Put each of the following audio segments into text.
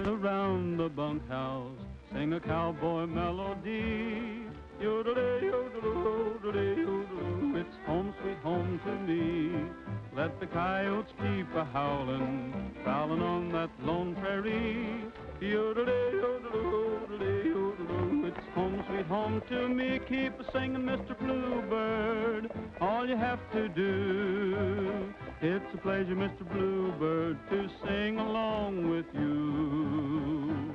sit around the bunkhouse, sing a cowboy melody. Yodelay, yodeloo, yodelay, yodeloo, it's home sweet home to me. Let the coyotes keep a-howlin', prowlin' on that lone prairie. Yodelay, yodeloo, yodelay, yodeloo, it's home sweet home to me. Keep a-singin', Mr. Bluebird, all you have to do. It's a pleasure, Mr. Bluebird, to sing along with you.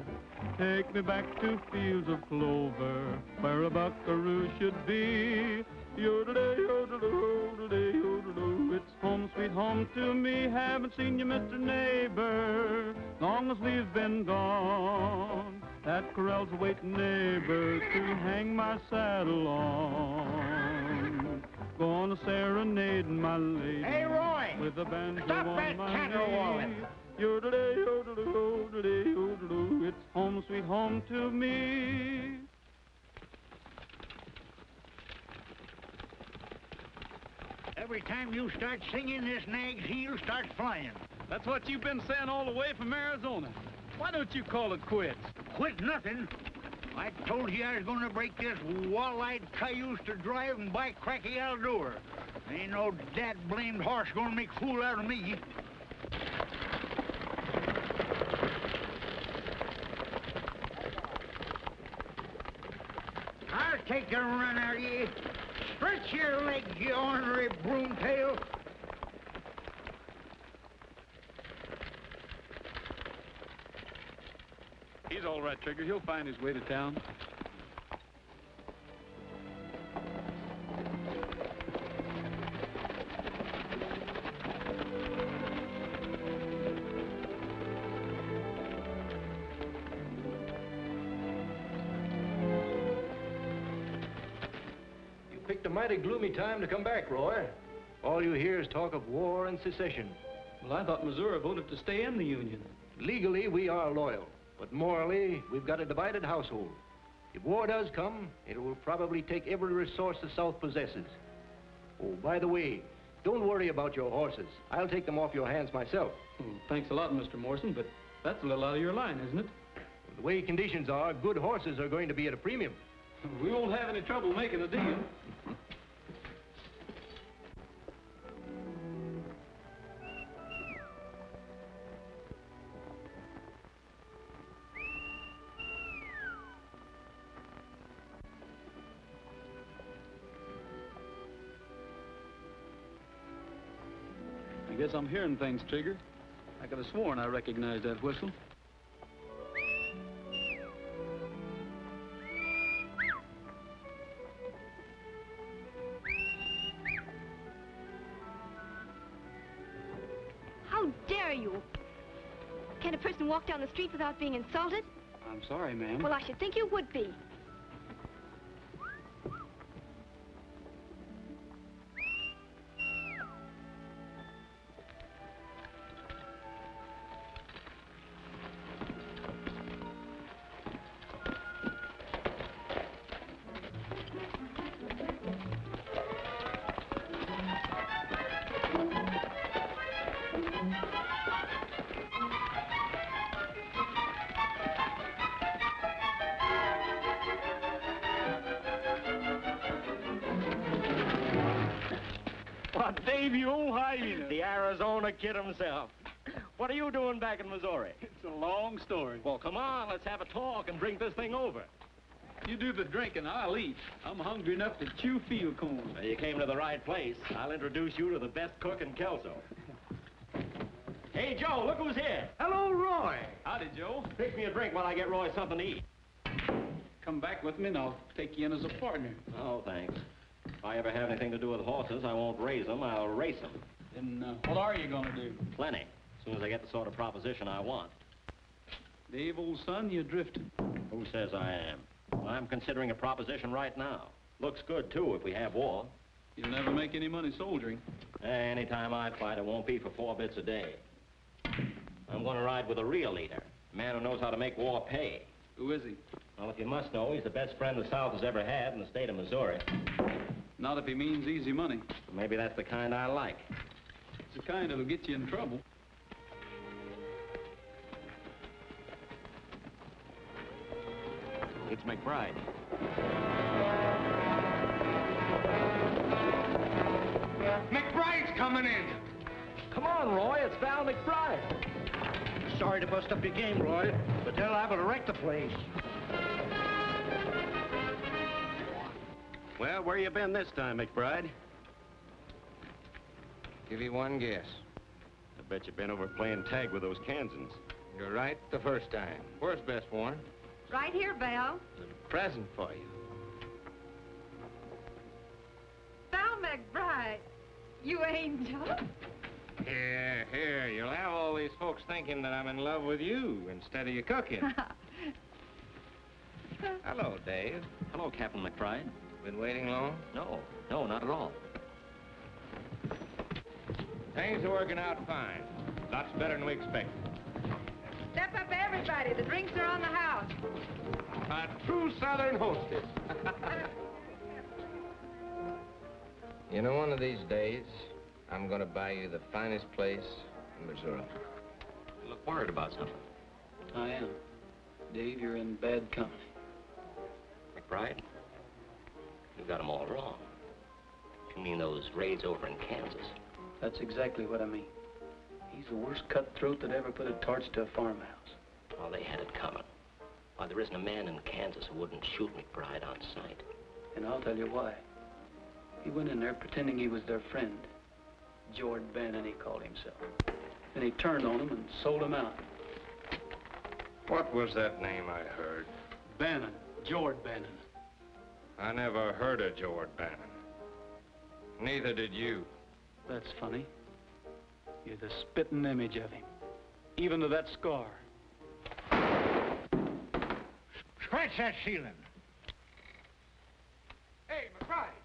Take me back to fields of clover, where a buckaroo should be. Yodelay, yodeloo, yodelay, yodeloo, it's home sweet home to me. Haven't seen you, Mr. Neighbor, long as we've been gone. That corral's a waiting, neighbor, to hang my saddle on. Gonna serenade my lady. Hey, Roy! With a banjo Stop on that my caterwauling. knee. Yodelay, yodeloo, yodelay, yodeloo, it's home sweet home to me. Every time you start singing, this nag's heel starts flying. That's what you've been saying all the way from Arizona. Why don't you call it quits? Quit nothing. I told you I was going to break this wall-eyed cayuse to drive and buy Cracky Aldor. Ain't no dad-blamed horse going to make fool out of me. I'll take a run out of you. Stretch your legs, you ornery broomtail. He's all right, Trigger. He'll find his way to town. Picked a mighty gloomy time to come back, Roy. All you hear is talk of war and secession. Well, I thought Missouri voted to stay in the Union. Legally, we are loyal, but morally, we've got a divided household. If war does come, it will probably take every resource the South possesses. Oh, by the way, don't worry about your horses. I'll take them off your hands myself. Well, thanks a lot, Mr. Morrison, but that's a little out of your line, isn't it? The way conditions are, good horses are going to be at a premium. We won't have any trouble making a deal. I guess I'm hearing things, Trigger. I could have sworn I recognized that whistle. How dare you? Can a person walk down the street without being insulted? I'm sorry, ma'am. Well, I should think you would be. Dave, you old hyena. The Arizona kid himself. What are you doing back in Missouri? It's a long story. Well, come on, let's have a talk and drink this thing over. You do the drinking, I'll eat. I'm hungry enough to chew field corn. Well, you came to the right place. I'll introduce you to the best cook in Kelso. Hey, Joe, look who's here. Hello, Roy. Howdy, Joe. Fix me a drink while I get Roy something to eat. Come back with me and I'll take you in as a partner. Oh, thanks. If I ever have anything to do with horses, I won't raise them, I'll race them. Then what are you going to do? Plenty. As soon as I get the sort of proposition I want. Dave, old son, you're drifting. Who says I am? I'm considering a proposition right now. Looks good, too, if we have war. You'll never make any money soldiering. Anytime I fight, it won't be for 4 bits a day. I'm going to ride with a real leader, a man who knows how to make war pay. Who is he? Well, if you must know, he's the best friend the South has ever had in the state of Missouri. Not if he means easy money. Maybe that's the kind I like. It's the kind that'll get you in trouble. It's McBride. McBride's coming in. Come on, Roy, it's Val McBride. Sorry to bust up your game, Roy, but they're liable to wreck the place. Well, where you been this time, McBride? Give you one guess. I bet you've been over playing tag with those Kansans. You're right the first time. Where's Bess Warren? Right here, Val. A present for you. Val McBride. You angel. Here, you'll have all these folks thinking that I'm in love with you instead of you cooking. Hello, Dave. Hello, Captain McBride. Been waiting long? No, not at all. Things are working out fine. Lots better than we expected. Step up, everybody. The drinks are on the house. A true Southern hostess. You know, one of these days, I'm gonna buy you the finest place in Missouri. You look worried about something. I am. Dave, you're in bad company. McBride, you got them all wrong. You mean those raids over in Kansas? That's exactly what I mean. He's the worst cutthroat that ever put a torch to a farmhouse. Oh, they had it coming. Why, there isn't a man in Kansas who wouldn't shoot McBride on sight. And I'll tell you why. He went in there pretending he was their friend. Jord Bannon, he called himself. And he turned on him and sold him out. What was that name I heard? Bannon. Jord Bannon. I never heard of Jord Bannon. Neither did you. That's funny. You're the spitting image of him. Even to that scar. Scratch that ceiling. Hey, McBride!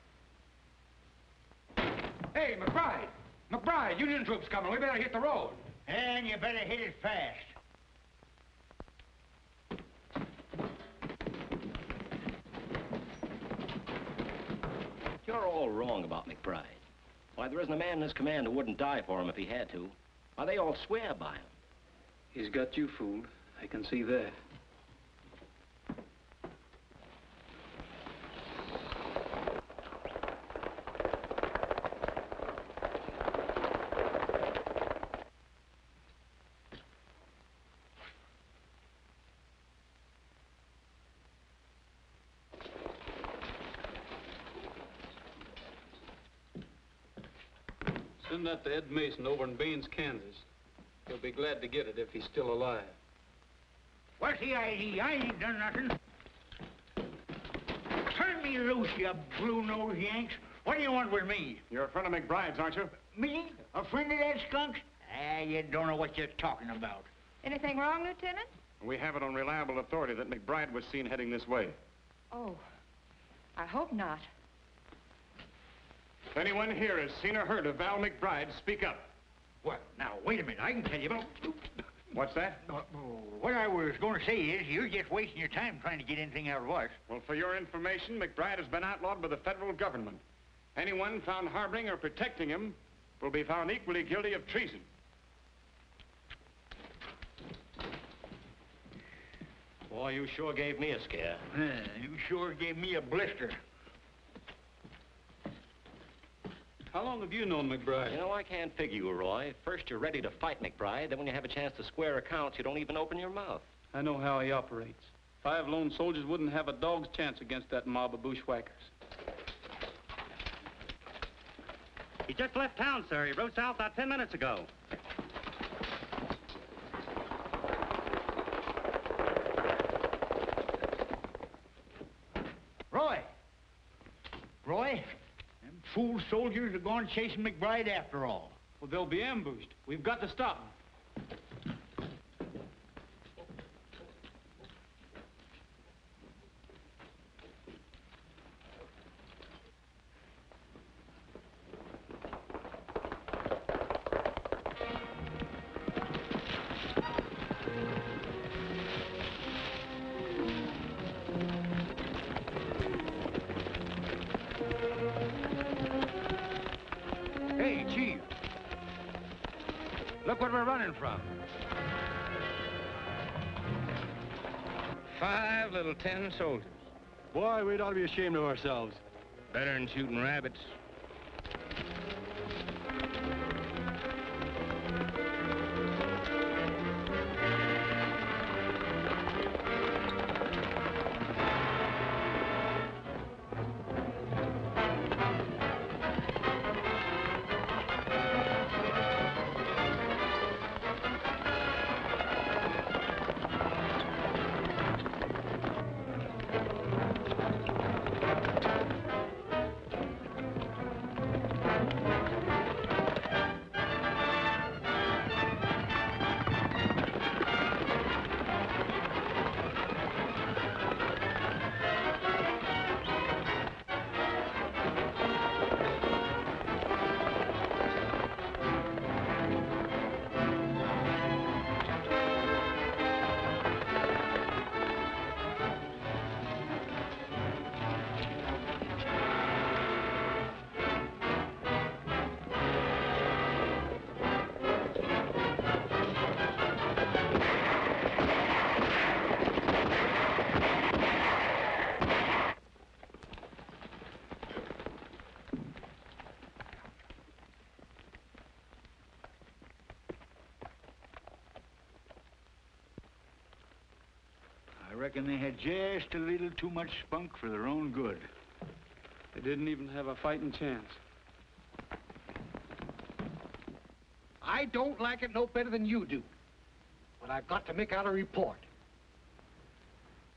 Hey, McBride! McBride, Union troops coming. We better hit the road. And you better hit it fast. You're all wrong about McBride. Why, there isn't a man in his command who wouldn't die for him if he had to. Why, they all swear by him. He's got you fooled. I can see that. Send that to Ed Mason over in Baines, Kansas. He'll be glad to get it if he's still alive. What's the ID? I ain't done nothing. Turn me loose, you blue-nosed Yanks. What do you want with me? You're a friend of McBride's, aren't you? Me? A friend of that skunk? Ah, you don't know what you're talking about. Anything wrong, Lieutenant? We have it on reliable authority that McBride was seen heading this way. Oh, I hope not. If anyone here has seen or heard of Val McBride, speak up. Well, now, wait a minute. I can tell you about... What's that? What I was going to say is you're just wasting your time trying to get anything out of us. Well, for your information, McBride has been outlawed by the federal government. Anyone found harboring or protecting him will be found equally guilty of treason. Boy, you sure gave me a scare. You sure gave me a blister. How long have you known McBride? You know, I can't figure you, Roy. First, you're ready to fight McBride. Then when you have a chance to square accounts, you don't even open your mouth. I know how he operates. 5 lone soldiers wouldn't have a dog's chance against that mob of bushwhackers. He just left town, sir. He rode south about 10 minutes ago. Roy! Roy? Them fool soldiers are going chasing McBride after all. Well, they'll be ambushed. We've got to stop them. Hey, Chief. Look what we're running from. 5 little 10 soldiers. Boy, we'd ought to be ashamed of ourselves. Better than shooting rabbits. I reckon they had just a little too much spunk for their own good. They didn't even have a fighting chance. I don't like it no better than you do. But I've got to make out a report.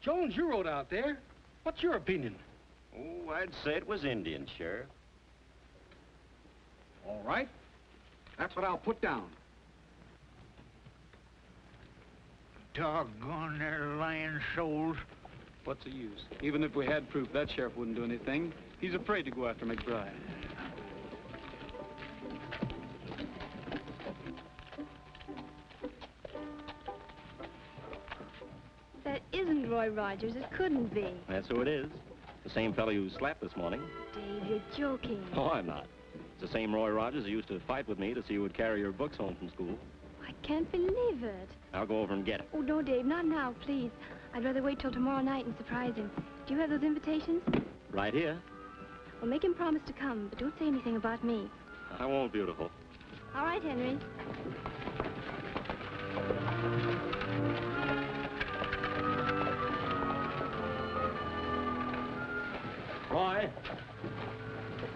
Jones, you rode out there. What's your opinion? Oh, I'd say it was Indian, Sheriff. All right. That's what I'll put down. Doggone their lying souls. What's the use? Even if we had proof, that sheriff wouldn't do anything. He's afraid to go after McBride. That isn't Roy Rogers. It couldn't be. That's who it is. The same fellow you slapped this morning. Dave, you're joking. Oh, I'm not. It's the same Roy Rogers who used to fight with me to see who would carry your books home from school. I can't believe it. I'll go over and get it. Oh, no, Dave, not now, please. I'd rather wait till tomorrow night and surprise him. Do you have those invitations? Right here. Well, make him promise to come, but don't say anything about me. I won't, beautiful. All right, Henry. Roy,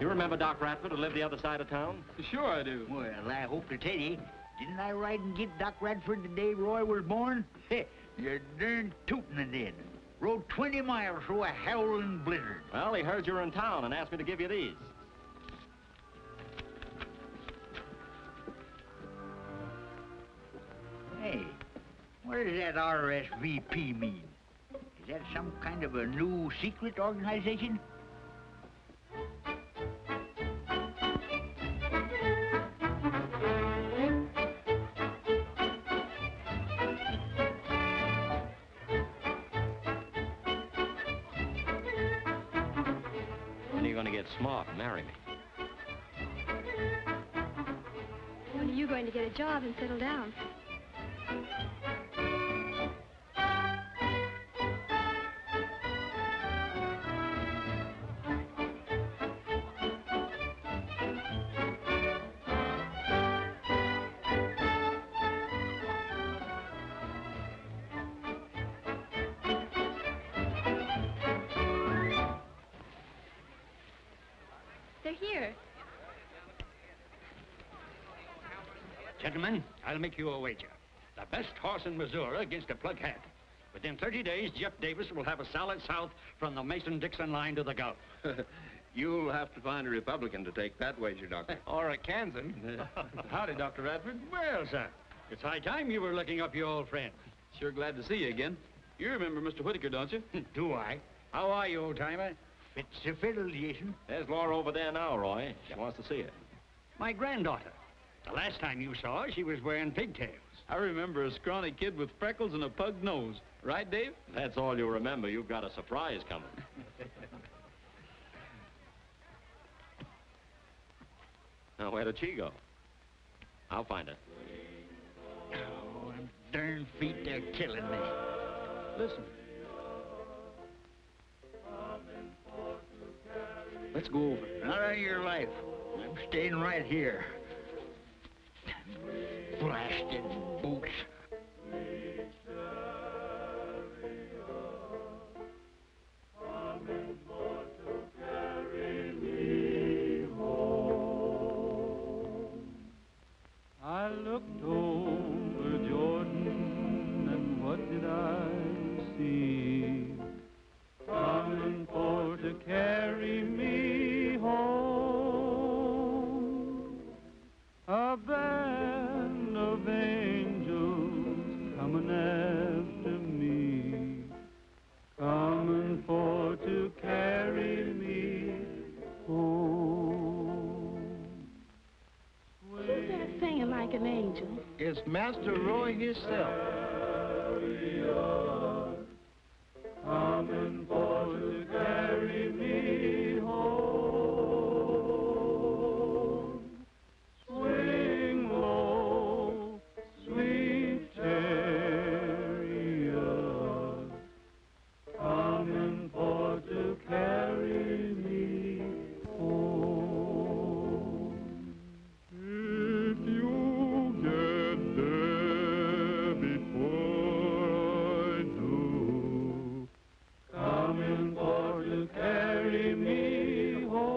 you remember Doc Radford who lived the other side of town? Sure I do. Well, I hope to tell you, didn't I ride and get Doc Radford the day Roy was born? You're darn tootin' I did. Rode 20 miles through a howling blizzard. Well, he heard you were in town and asked me to give you these. Hey, what does that RSVP mean? Is that some kind of a new secret organization? When are you going to get smart and marry me? When are you going to get a job and settle down? They're here. Gentlemen, I'll make you a wager. The best horse in Missouri against a plug hat. Within 30 days, Jeff Davis will have a solid south from the Mason-Dixon line to the Gulf. You'll have to find a Republican to take that wager, Doctor. Or a Kansan. Howdy, Dr. Radford. Well, sir, it's high time you were looking up your old friend. Sure glad to see you again. You remember Mr. Whitaker, don't you? Do I? How are you, old-timer? Fits the fiddle, Jason. There's Laura over there now, Roy. She wants to see you. My granddaughter. The last time you saw her, she was wearing pigtails. I remember a scrawny kid with freckles and a pug nose. Right, Dave? That's all you remember. You've got a surprise coming. Now, where did she go? I'll find her. Oh, them darn feet, they're killing me. Listen, Let's go over. Not on your life. I'm staying right here. Blasted boots. I looked over Jordan, and what did I see? Coming for to carry me home. A band of angels coming after me, coming for to carry me home. Who's that singing like an angel? It's Master Roy himself. Coming for to carry me home. Swing low, sweet chariot, coming for to carry me home. If you get there before I do, coming for to carry me home.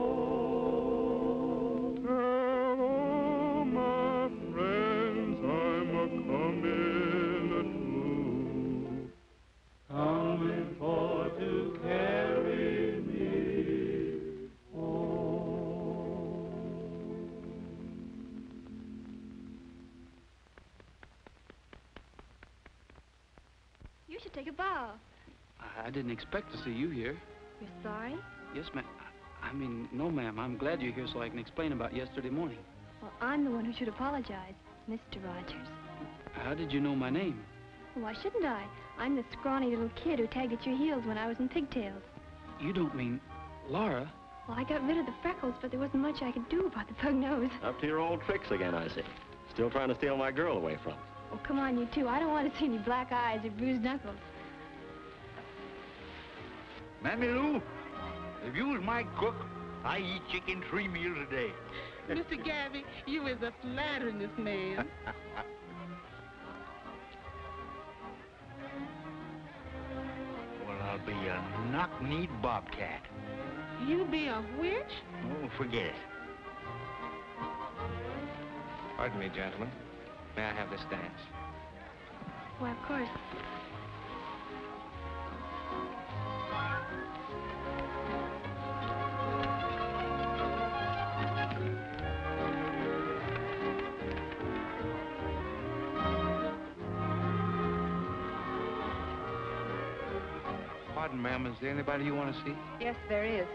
Tell all my friends I'm a-coming too, coming for to carry me home. You should take a bow. I didn't expect to see you here. You're sorry? Yes, ma'am. I mean, no, ma'am. I'm glad you're here so I can explain about yesterday morning. Well, I'm the one who should apologize, Mr. Rogers. How did you know my name? Well, why shouldn't I? I'm the scrawny little kid who tagged at your heels when I was in pigtails. You don't mean Laura? Well, I got rid of the freckles, but there wasn't much I could do about the pug nose. Up to your old tricks again, I see. Still trying to steal my girl away from me. Oh, come on, you two. I don't want to see any black eyes or bruised knuckles. Mammy Lou, if you was my cook, I eat chicken 3 meals a day. Mr. Gabby, you is a flatteriness man. Well, I'll be a knock-kneed bobcat. You be a witch? Oh, forget it. Pardon me, gentlemen. May I have this dance? Why, of course. Pardon, ma'am, is there anybody you want to see? Yes, there is.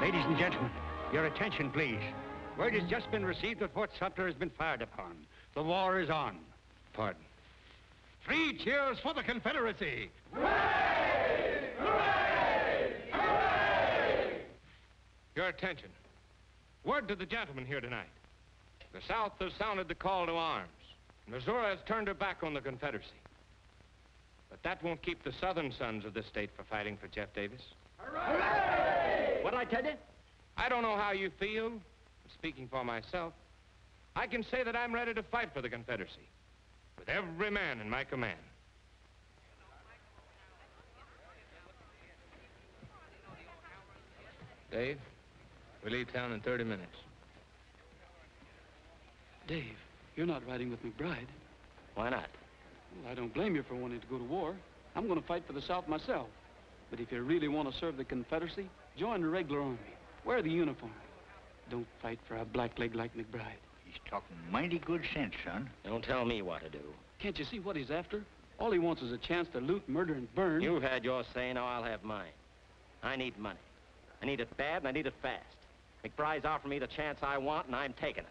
Ladies and gentlemen, your attention, please. Word has just been received that Fort Sumter has been fired upon. The war is on. Pardon. 3 cheers for the Confederacy! Your attention. Word to the gentlemen here tonight. The South has sounded the call to arms. Missouri has turned her back on the Confederacy. But that won't keep the Southern sons of this state from fighting for Jeff Davis. Hooray! What'd I tell you? I don't know how you feel. Speaking for myself, I can say that I'm ready to fight for the Confederacy with every man in my command. Dave, we leave town in 30 minutes. Dave, you're not riding with McBride. Why not? Well, I don't blame you for wanting to go to war. I'm going to fight for the South myself. But if you really want to serve the Confederacy, join the regular army. Wear the uniform. Don't fight for a blackleg like McBride. He's talking mighty good sense, son. Don't tell me what to do. Can't you see what he's after? All he wants is a chance to loot, murder, and burn. You've had your say, now I'll have mine. I need money. I need it bad, and I need it fast. McBride's offering me the chance I want, and I'm taking it.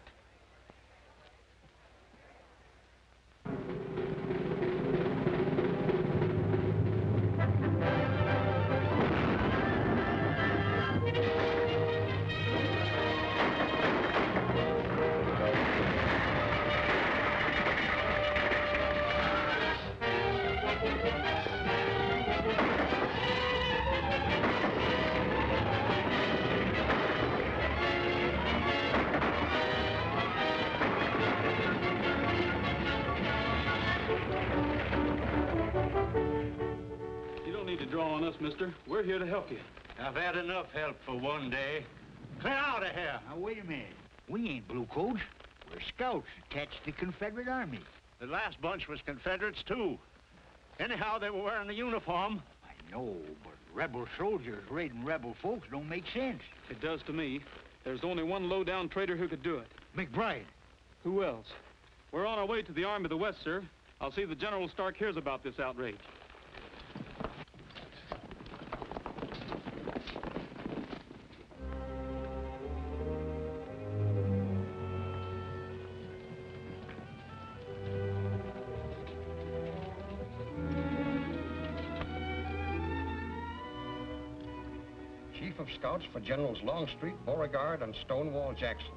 mister. We're here to help you. I've had enough help for one day. Clear out of here. Now, wait a minute. We ain't bluecoats. We're scouts attached to the Confederate Army. The last bunch was Confederates, too. Anyhow, they were wearing the uniform. I know, but rebel soldiers raiding rebel folks don't make sense. It does to me. There's only one low-down traitor who could do it. McBride. Who else? We're on our way to the Army of the West, sir. I'll see that General Stark hears about this outrage. Chief of Scouts for Generals Longstreet, Beauregard, and Stonewall Jackson.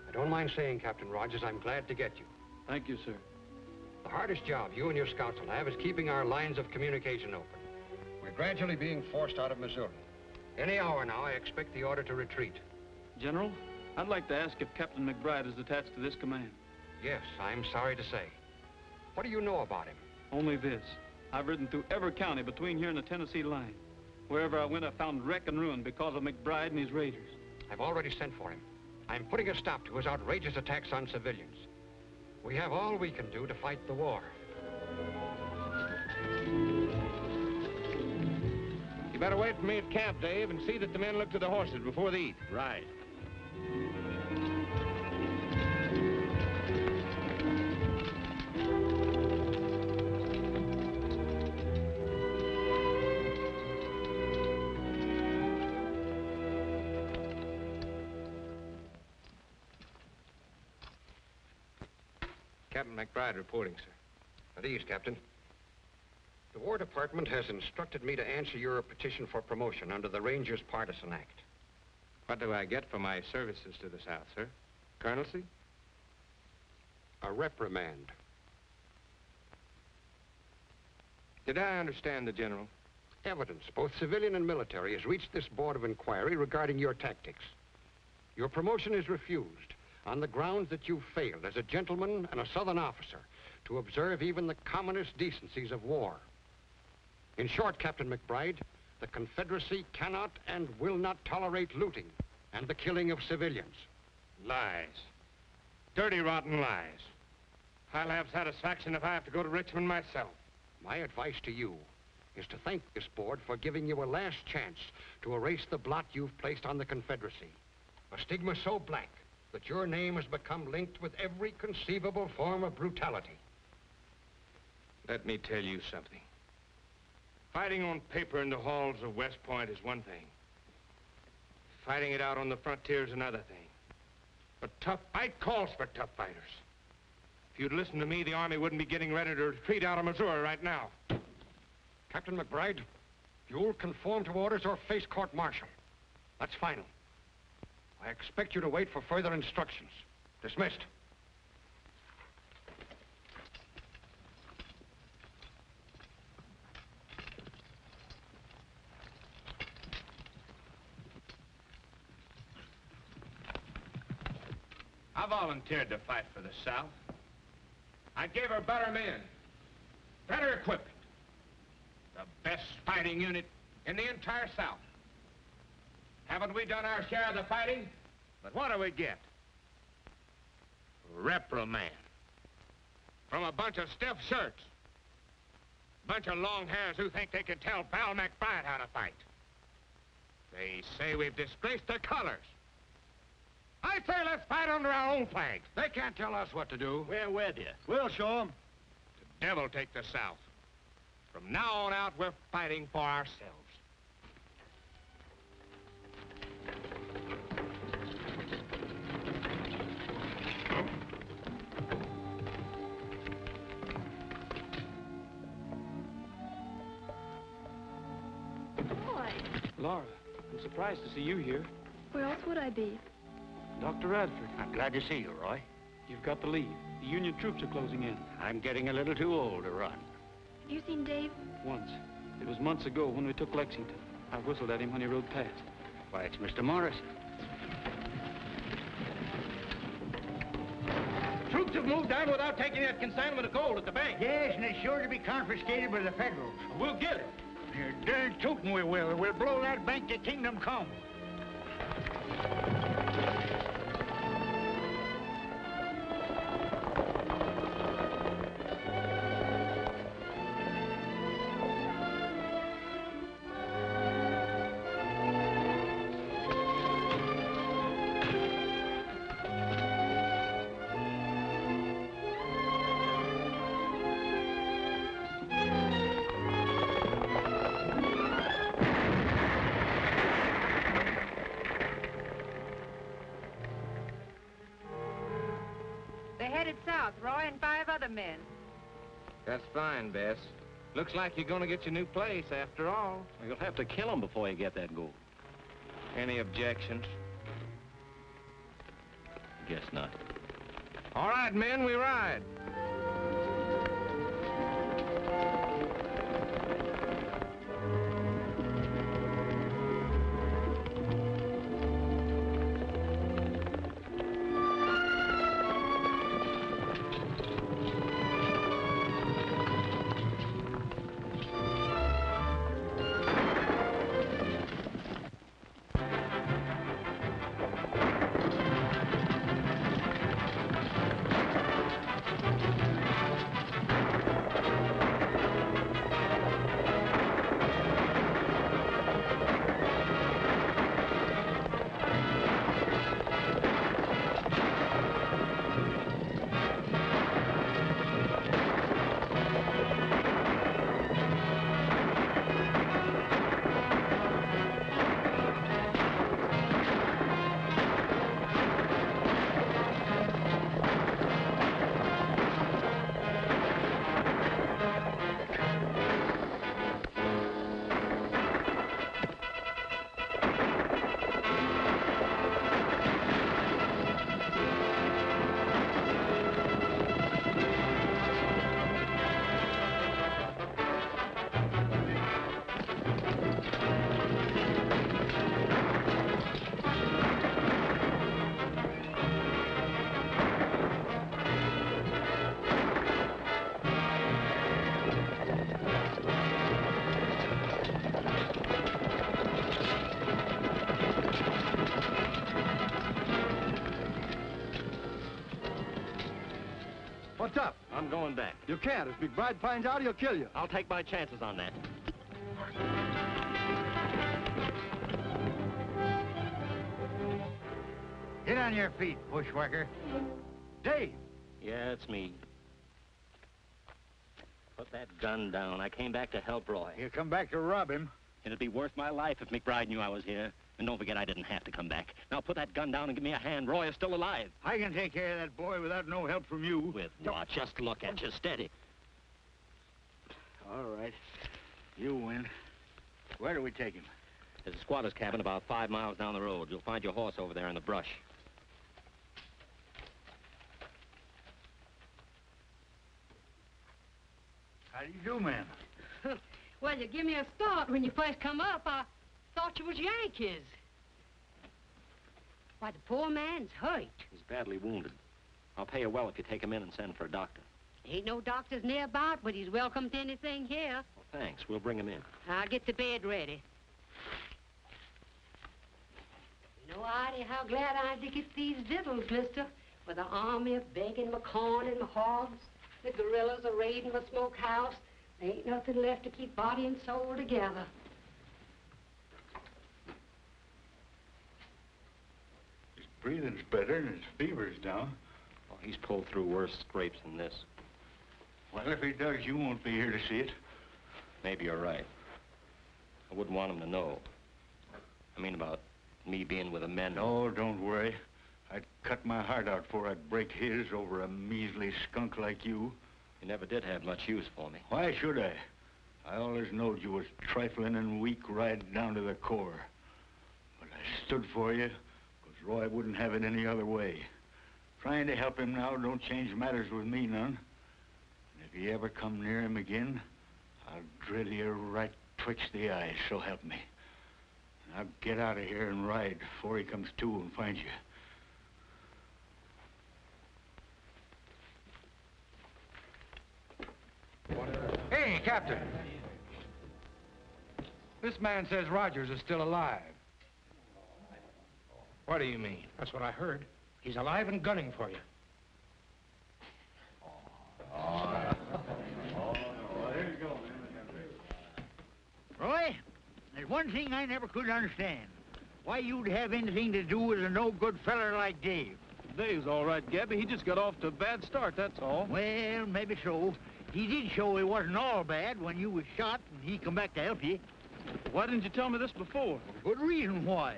I don't mind saying, Captain Rogers, I'm glad to get you. Thank you, sir. The hardest job you and your scouts will have is keeping our lines of communication open. We're gradually being forced out of Missouri. Any hour now, I expect the order to retreat. General, I'd like to ask if Captain McBride is attached to this command. Yes, I'm sorry to say. What do you know about him? Only this. I've ridden through every county between here and the Tennessee line. Wherever I went, I found wreck and ruin because of McBride and his raiders. I've already sent for him. I'm putting a stop to his outrageous attacks on civilians. We have all we can do to fight the war. You better wait for me at camp, Dave, and see that the men look to the horses before they eat. Right. Captain McBride reporting, sir. At ease, Captain. The War Department has instructed me to answer your petition for promotion under the Rangers Partisan Act. What do I get for my services to the South, sir? Colonelcy? A reprimand. Did I understand the General? Evidence, both civilian and military, has reached this Board of Inquiry regarding your tactics. Your promotion is refused on the grounds that you failed as a gentleman and a Southern officer to observe even the commonest decencies of war. In short, Captain McBride, the Confederacy cannot and will not tolerate looting and the killing of civilians. Lies. Dirty, rotten lies. I'll have satisfaction if I have to go to Richmond myself. My advice to you is to thank this board for giving you a last chance to erase the blot you've placed on the Confederacy. A stigma so black that your name has become linked with every conceivable form of brutality. Let me tell you something. Fighting on paper in the halls of West Point is one thing. Fighting it out on the frontier is another thing. A tough fight calls for tough fighters. If you'd listened to me, the Army wouldn't be getting ready to retreat out of Missouri right now. Captain McBride, you'll conform to orders or face court-martial. That's final. I expect you to wait for further instructions. Dismissed. I volunteered to fight for the South. I gave her better men, better equipment, the best fighting unit in the entire South. Haven't we done our share of the fighting? But what do we get? Reprimand. From a bunch of stiff shirts. Bunch of long hairs who think they can tell Val McBride how to fight. They say we've disgraced the colors. I say let's fight under our own flag. They can't tell us what to do. We're with you. We'll show them. The devil take the South. From now on out, we're fighting for ourselves. Boy. Laura, I'm surprised to see you here. Where else would I be? Dr. Radford. I'm glad to see you, Roy. You've got to leave. The Union troops are closing in. I'm getting a little too old to run. Have you seen Dave? Once. It was months ago when we took Lexington. I whistled at him when he rode past. Why, it's Mr. Morrison. Troops have moved out without taking that consignment of gold at the bank. Yes, and it's sure to be confiscated by the Federals. We'll get it. You're darn tootin' we will. We'll blow that bank to kingdom come. They're headed south, Roy and 5 other men. That's fine, Bess. Looks like you're gonna get your new place after all. You'll have to kill him before you get that gold. Any objections? Guess not. All right, men, we ride. What's up? I'm going back. You can't. If McBride finds out, he'll kill you. I'll take my chances on that. Get on your feet, bushwhacker. Dave! Yeah, it's me. Put that gun down. I came back to help Roy. You come back to rob him? It'd be worth my life if McBride knew I was here. And don't forget, I didn't have to come back. Now put that gun down and give me a hand. Roy is still alive. I can take care of that boy without no help from you. With what? Just look at you. Steady. All right. You win. Where do we take him? There's a squatter's cabin about 5 miles down the road. You'll find your horse over there in the brush. How do you do, ma'am? Well, you give me a start when you first come up. I thought you was Yankees. Why, the poor man's hurt. He's badly wounded. I'll pay you well if you take him in and send for a doctor. Ain't no doctors nearby, but he's welcome to anything here. Well, thanks. We'll bring him in. I'll get the bed ready. You know, Artie, how glad I am to get these victuals, mister. With the army begging my corn and my hogs, the guerrillas are raiding my smokehouse. There ain't nothing left to keep body and soul together. His breathing's better and his fever's down. Oh, he's pulled through worse scrapes than this. Well, if he does, you won't be here to see it. Maybe you're right. I wouldn't want him to know. I mean about me being with the men. No, don't worry. I'd cut my heart out before I'd break his over a measly skunk like you. You never did have much use for me. Why should I? I always knowed you was trifling and weak right down to the core. But I stood for you, because Roy wouldn't have it any other way. Trying to help him now don't change matters with me none. And if you ever come near him again, I'll drill you right twixt the eyes, so help me. Now get out of here and ride before he comes to and finds you. Hey, Captain. This man says Rogers is still alive. What do you mean? That's what I heard. He's alive and gunning for you. Roy, there's one thing I never could understand. Why you'd have anything to do with a no-good feller like Dave. Dave's all right, Gabby. He just got off to a bad start, that's all. Well, maybe so. He did show he wasn't all bad when you was shot and he come back to help you. Why didn't you tell me this before? Good reason why.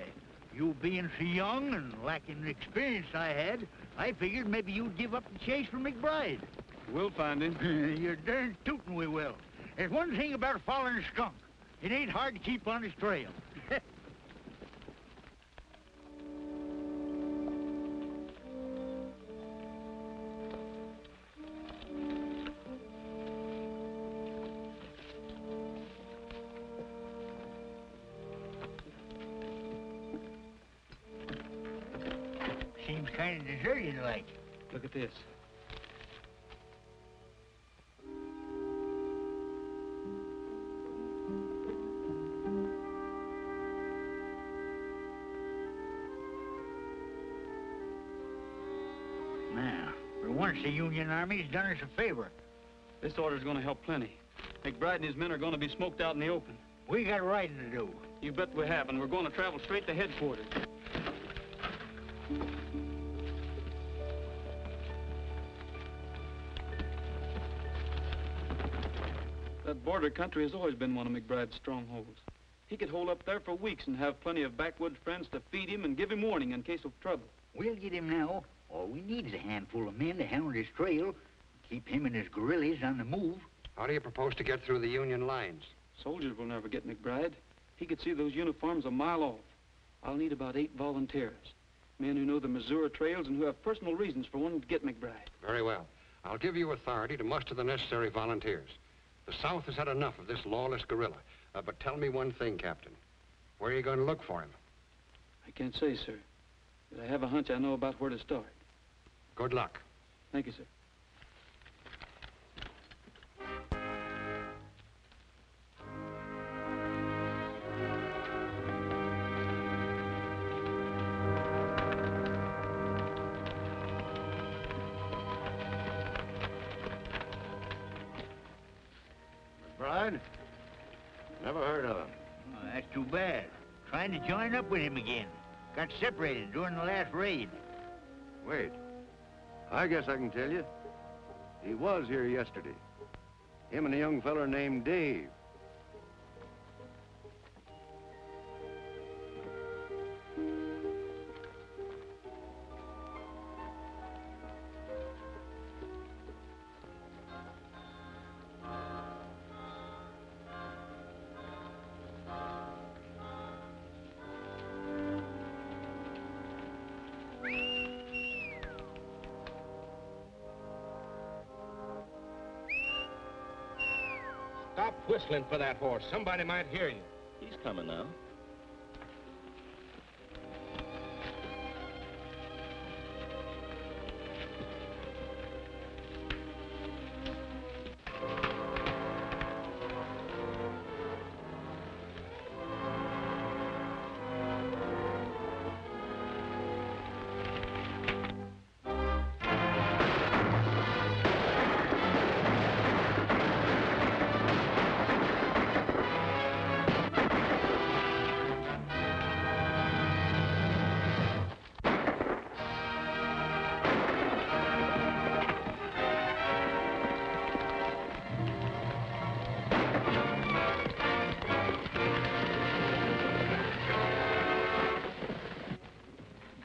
You being so young and lacking the experience I had, I figured maybe you'd give up the chase for McBride. We'll find him. You're darn tootin' we will. There's one thing about following a skunk. It ain't hard to keep on his trail. Seems kind of deserted like. Look at this. Now, for once the Union Army's done us a favor. This order's gonna help plenty. McBride and his men are gonna be smoked out in the open. We got riding to do. You bet we have, and we're gonna travel straight to headquarters. That border country has always been one of McBride's strongholds. He could hold up there for weeks and have plenty of backwoods friends to feed him and give him warning in case of trouble. We'll get him now. All we need is a handful of men to hound his trail, keep him and his guerrillas on the move. How do you propose to get through the Union lines? Soldiers will never get McBride. He could see those uniforms a mile off. I'll need about 8 volunteers. Men who know the Missouri trails and who have personal reasons for wanting to get McBride. Very well. I'll give you authority to muster the necessary volunteers. The South has had enough of this lawless guerrilla. But tell me one thing, Captain. Where are you going to look for him? I can't say, sir. But I have a hunch I know about where to start. Good luck. Thank you, sir. McBride? Never heard of him. Oh, that's too bad. Trying to join up with him again. Got separated during the last raid. Wait. I guess I can tell you. He was here yesterday. Him and a young feller named Dave. Stop whistling for that horse. Somebody might hear you. He's coming now.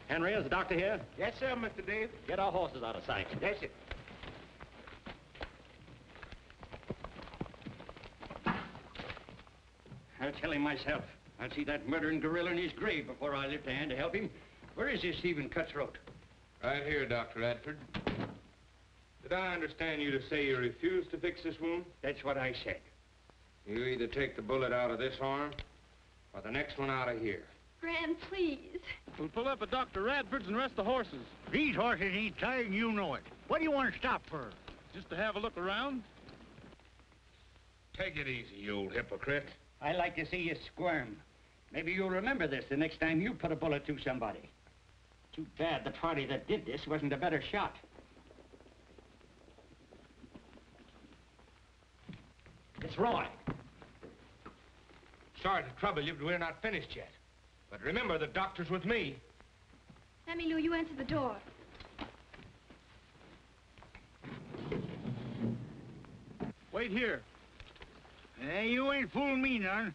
Henry, is the doctor here? Yes, sir, Mr. Dave. Get our horses out of sight. Yes, sir. I'll tell him myself. I'll see that murdering gorilla in his grave before I lift a hand to help him. Where is this Stephen Cutthroat? Right here, Dr. Radford. Did I understand you to say you refuse to fix this wound? That's what I said. You either take the bullet out of this arm or the next one out of here. Gran, please. We'll pull up at Dr. Radford's and rest the horses. These horses ain't tired and you know it. What do you want to stop for? Just to have a look around? Take it easy, you old hypocrite. I like to see you squirm. Maybe you'll remember this the next time you put a bullet through somebody. Too bad the party that did this wasn't a better shot. It's Roy. Sorry to trouble you, but we're not finished yet. But remember, the doctor's with me. Mammy Lou, you answer the door. Wait here. You ain't fooling me none.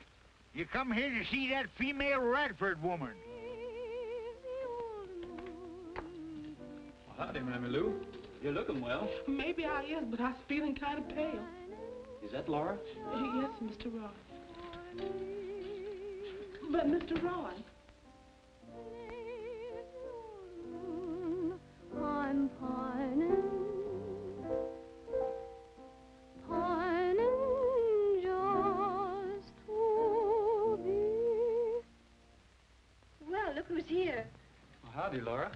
You come here to see that female Radford woman. Howdy, Mammy Lou. You're looking well. Maybe I is, but I'm feeling kind of pale. Is that Laura? Yes, Mr. Roy. But, Mr. Roy. I'm pining, pining just to be. Well, look who's here. Well, howdy, Laura.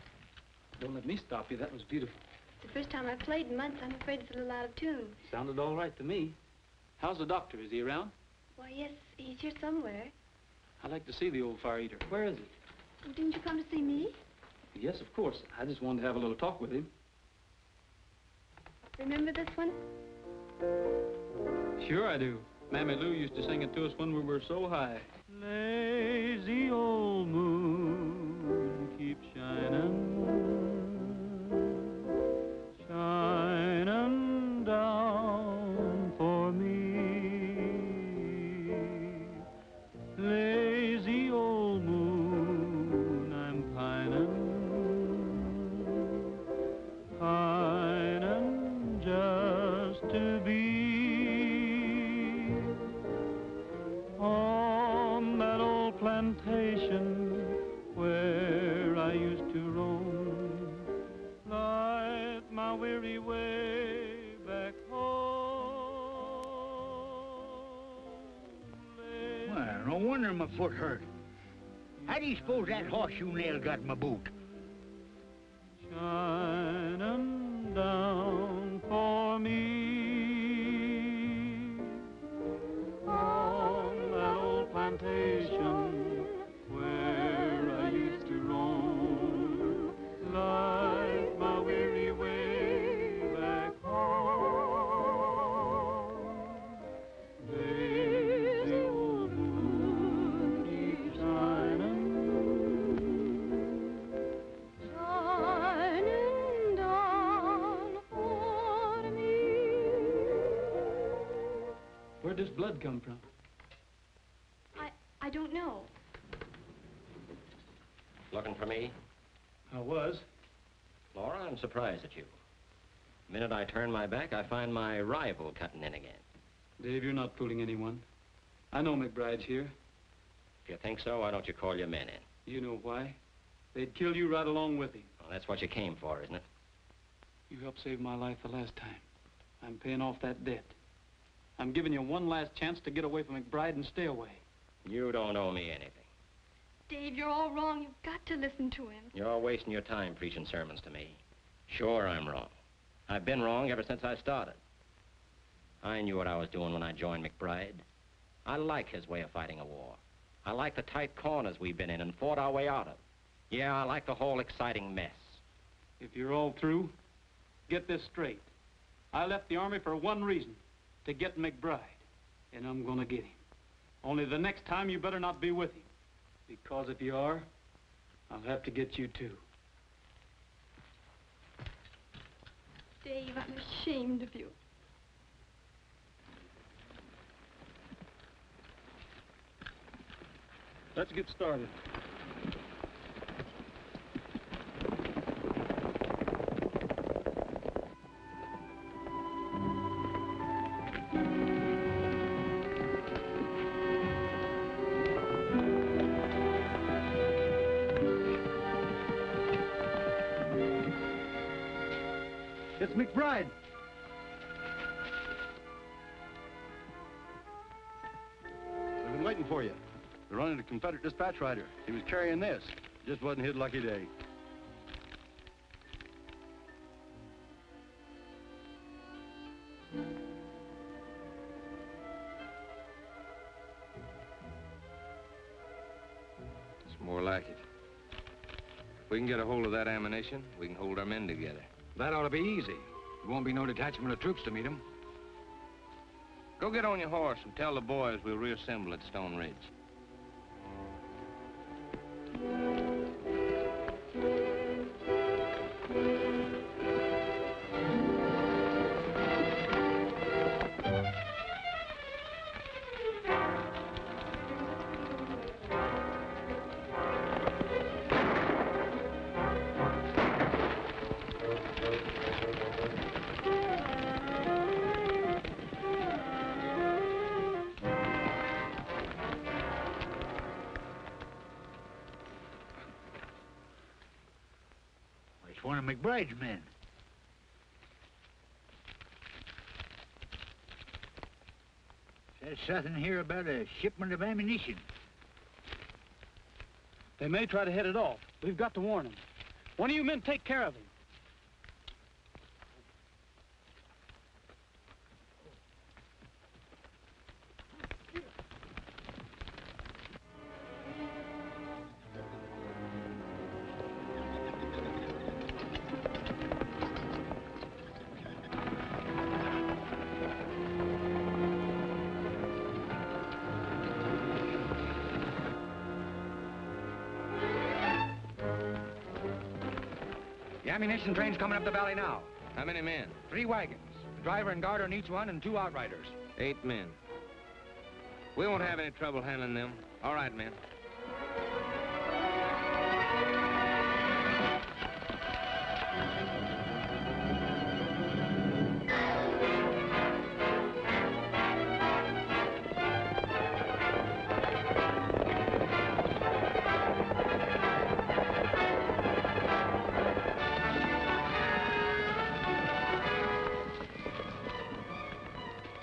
Don't let me stop you. That was beautiful. It's the first time I've played in months. I'm afraid it's a little out of tune. Sounded all right to me. How's the doctor? Is he around? Why, yes, he's here somewhere. I'd like to see the old fire eater. Where is he? Well, didn't you come to see me? Yes, of course. I just wanted to have a little talk with him. Remember this one? Sure I do. Mammy Lou used to sing it to us when we were so high. Lazy old moon, keep shining, shining down for me. Lazy old moon, I'm pining, pining just to be on that old plantation where I used to roam, light my weary way back home. Well, no wonder my foot hurt. How do you suppose that horseshoe nail got in my boot? Shining down for me on that old plantation where I used to roam, light my weary way back home. Lazy old moon, keep shining, Shining down for me. Where'd this blood come from? I don't know. Looking for me? I was. Laura, I'm surprised at you. The minute I turn my back, I find my rival cutting in again. Dave, you're not fooling anyone. I know McBride's here. If you think so, why don't you call your men in? You know why. They'd kill you right along with him. Well, that's what you came for, isn't it? You helped save my life the last time. I'm paying off that debt. I'm giving you one last chance to get away from McBride and stay away. You don't owe me anything. Dave, you're all wrong. You've got to listen to him. You're wasting your time preaching sermons to me. Sure, I'm wrong. I've been wrong ever since I started. I knew what I was doing when I joined McBride. I like his way of fighting a war. I like the tight corners we've been in and fought our way out of. Yeah, I like the whole exciting mess. If you're all through, get this straight. I left the Army for one reason, to get McBride. And I'm gonna get him. Only the next time you better not be with him. Because if you are, I'll have to get you too. Dave, I'm ashamed of you. Let's get started. It's McBride. We've been waiting for you. We're running a Confederate dispatch rider. He was carrying this. Just wasn't his lucky day. More like it. If we can get a hold of that ammunition, we can hold our men together. That ought to be easy. There won't be no detachment of troops to meet them. Go get on your horse and tell the boys we'll reassemble at Stone Ridge. It's one of McBride's men. Says something here about a shipment of ammunition. They may try to head it off. We've got to warn them. One of you men take care of him. The ammunition train's coming up the valley now. How many men? 3 wagons. The driver and guard on each one and 2 outriders. 8 men. We won't have any trouble handling them. All right, men.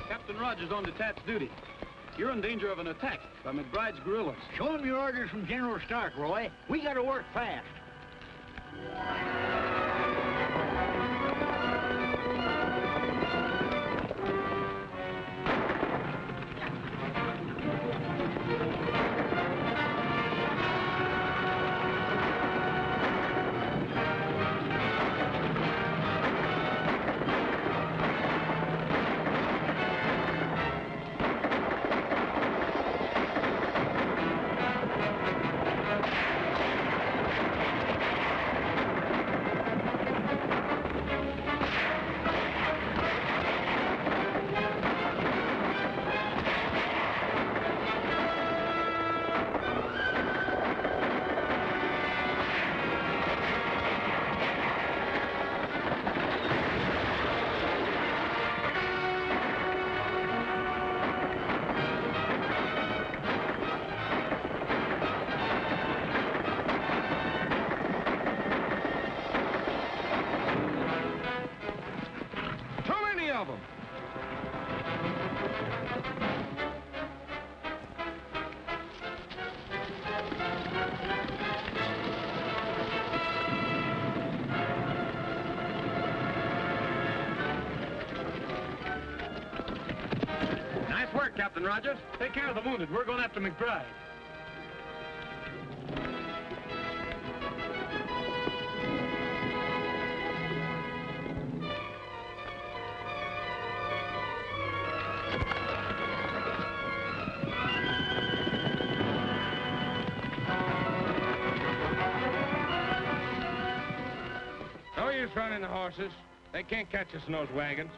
Captain Rogers on detached duty. You're in danger of an attack by McBride's guerrillas. Show him your orders from General Stark, Roy. We gotta work fast. Nice work, Captain Rogers. Take care of the wounded. We're going after McBride. No use running the horses. They can't catch us in those wagons.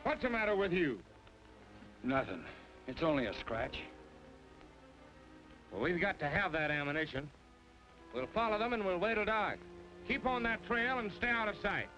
What's the matter with you? Nothing. It's only a scratch. Well, we've got to have that ammunition. We'll follow them and we'll wait till dark. Keep on that trail and stay out of sight.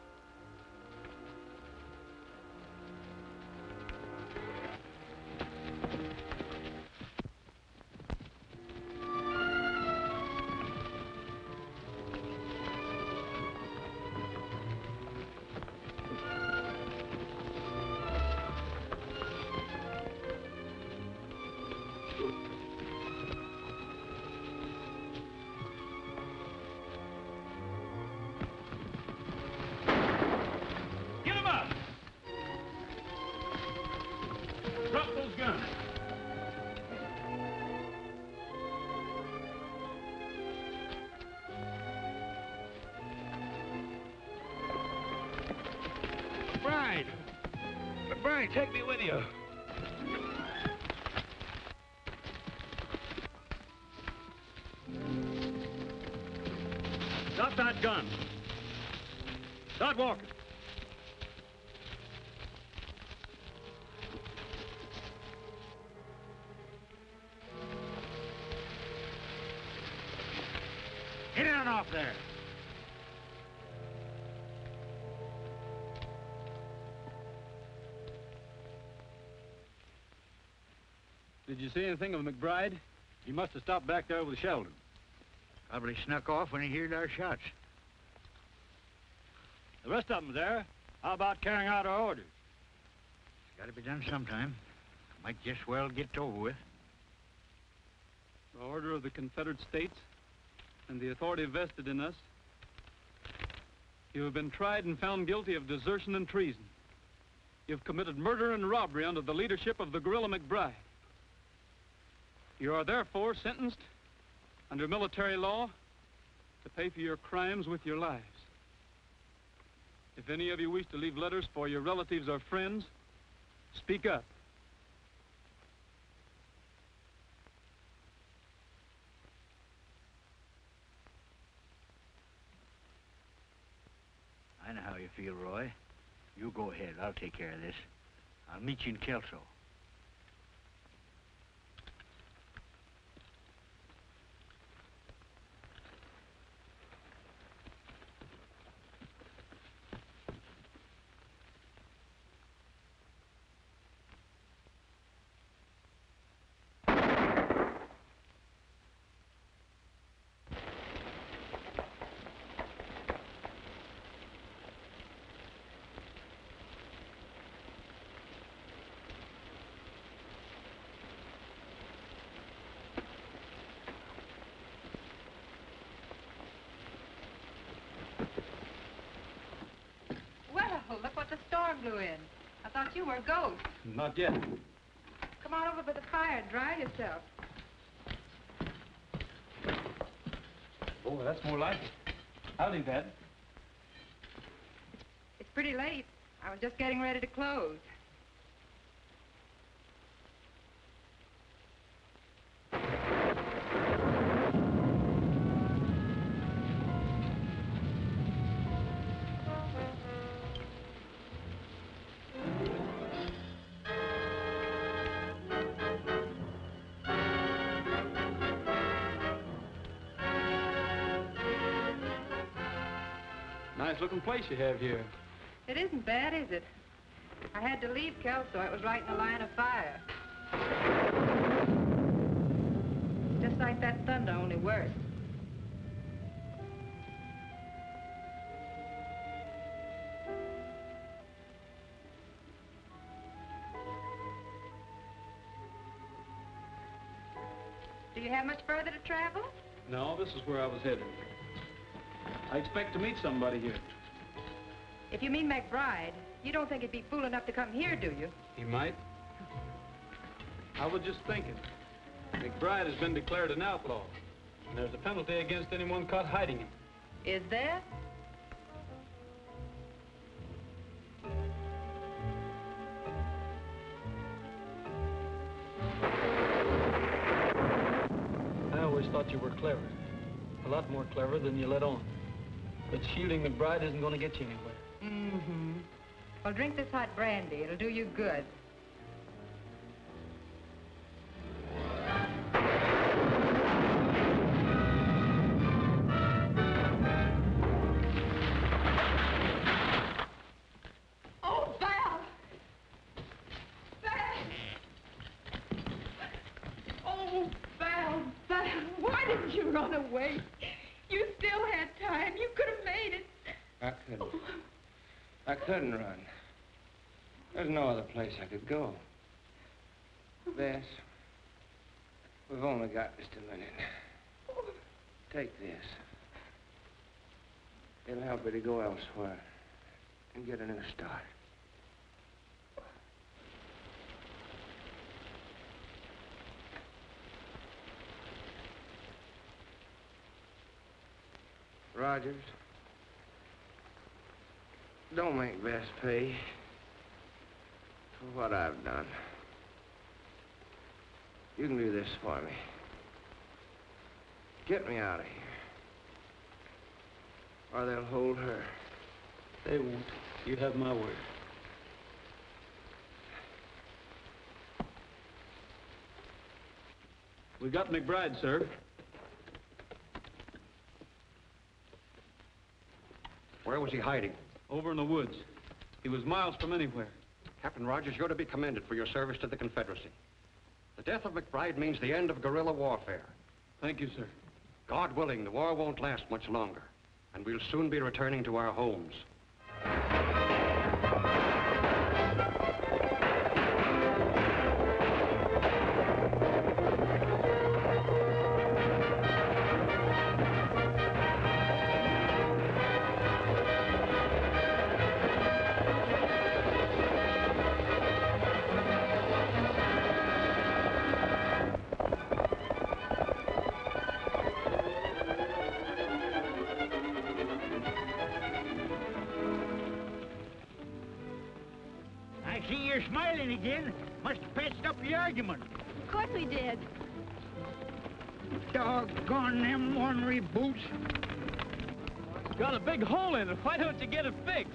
Roy, take me with you. Drop that gun. Start walking. Get on off there. Did you see anything of McBride? He must have stopped back there with Sheldon. Probably snuck off when he heard our shots. The rest of them there. How about carrying out our orders? It's got to be done sometime. Might just well get over with. The order of the Confederate States and the authority vested in us, you have been tried and found guilty of desertion and treason. You've committed murder and robbery under the leadership of the guerrilla McBride. You are therefore sentenced under military law to pay for your crimes with your lives. If any of you wish to leave letters for your relatives or friends, speak up. I know how you feel, Roy. You go ahead. I'll take care of this. I'll meet you in Kelso. Look what the storm blew in. I thought you were a ghost. Not yet. Come on over by the fire and dry yourself. Oh, that's more like it. Howdy, Pat. It's pretty late. I was just getting ready to close. Nice-looking place you have here. It isn't bad, is it? I had to leave Kelso. It was right in the line of fire. Just like that thunder, only worse. Do you have much further to travel? No, this is where I was headed. I expect to meet somebody here. If you mean McBride, you don't think he'd be fool enough to come here, do you? He might. I was just thinking. McBride has been declared an outlaw, and there's a penalty against anyone caught hiding him. Is there? I always thought you were clever. A lot more clever than you let on. But shielding McBride isn't going to get you anywhere. Mm-hmm. Well, drink this hot brandy. It'll do you good. Oh, Val! Val! Oh, Val, Val, why didn't you run away? You still had time. You could have made it. I couldn't. I couldn't run. There's no other place I could go. Bess, we've only got just a minute. Take this. It'll help you to go elsewhere and get a new start. Rogers, don't make Bess pay. for what I've done. You can do this for me. Get me out of here. Or they'll hold her. They won't. You have my word. We got McBride, sir. Where was he hiding? Over in the woods. He was miles from anywhere. Captain Rogers, you're to be commended for your service to the Confederacy. The death of McBride means the end of guerrilla warfare. Thank you, sir. God willing, the war won't last much longer, and we'll soon be returning to our homes. I see you're smiling again. Must have patched up the argument. Of course we did. Doggone them ornery boots. Got a big hole in it. Why don't you get it fixed?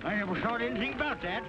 I never thought anything about that.